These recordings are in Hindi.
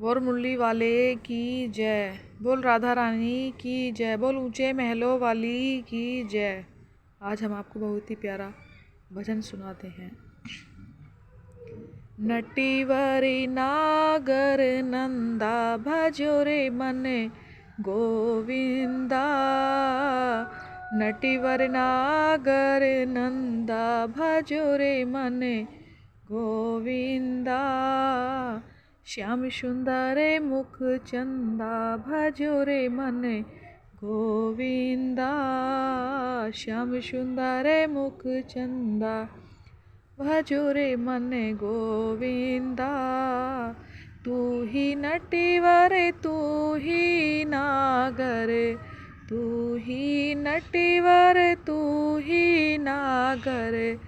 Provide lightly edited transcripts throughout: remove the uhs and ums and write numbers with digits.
बोल मुरली वाले की जय, बोल राधा रानी की जय, बोल ऊंचे महलों वाली की जय। आज हम आपको बहुत ही प्यारा भजन सुनाते हैं। नटीवरी नागर नंदा भजो रे मन गोविंदा। नटीवर नागर नंदा भजो रे मन गोविंदा। श्याम सुंदर मुख चंदा भजो रे मन गोविंदा। श्याम सुंदर मुख चंदा भजो रे मन गोविंदा। तू ही नटीवर तू ही नागर, तू ही नटीवर तू ही नागर,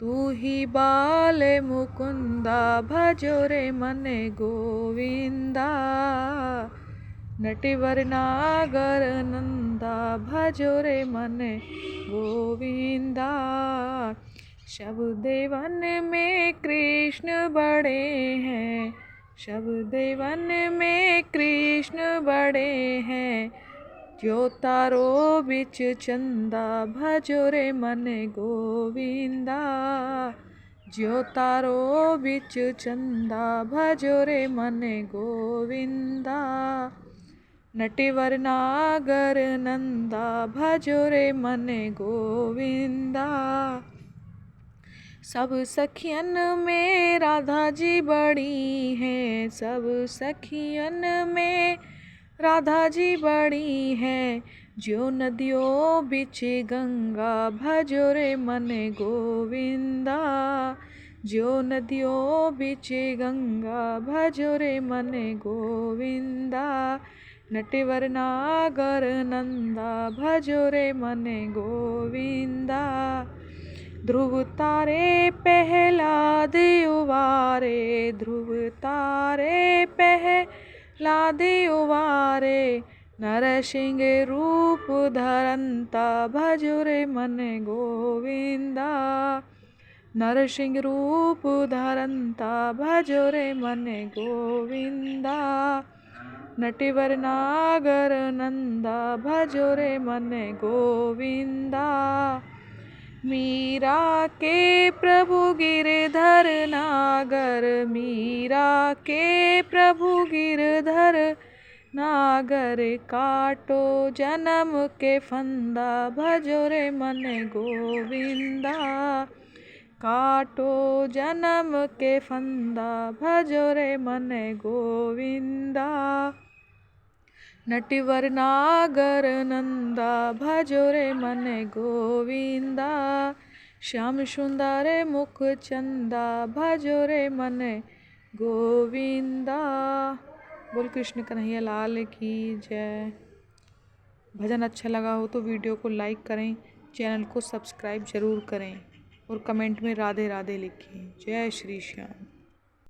तू ही बाल मुकुंदा भजो रे मन गोविंदा। नटीवर नागर नंदा भजो रे मन गोविंदा। सब देवन में कृष्ण बड़े हैं, सब देवन में कृष्ण बड़े हैं। जो तारो बिच चंदा भजो रे मन गोविंदा। जो तारो बिच चंदा भजो रे मन गोविंदा। नटीवर नागर नंदा भजो रे मन गोविंदा। सब सखियन में राधा जी बड़ी हैं, सब सखियन में राधा जी बड़ी हैं। जो नदियों बिच गंगा भजो रे मन गोविंदा। जो नदियों बिच गंगा भजो रे मन गोविंदा। नटवर नागर नंदा भजो रे मन गोविंदा। ध्रुव तारे पहलाद उवारे, ध्रुव तारे पहलाद उवारे। नरसिंह रूप धरंता भजो रे मन गोविंदा। नरसिंह रूप धरंता भजो रे मन गोविंदा। नटीवर नागर नंदा भजो रे मन गोविंदा। मीरा के प्रभु गिरधर नागर, मीरा के प्रभु गिरधर नागर। काटो जन्म के फंदा भजो रे मन गोविंदा। काटो जन्म के फंदा भजो रे मन गोविंदा। नटवर नागर नंदा भजो रे मन गोविंदा। श्याम सुंदर मुख चंदा भजो रे मन गोविंदा। बोल कृष्ण कन्हैया लाल की जय। भजन अच्छा लगा हो तो वीडियो को लाइक करें, चैनल को सब्सक्राइब जरूर करें और कमेंट में राधे राधे लिखें। जय श्री श्याम।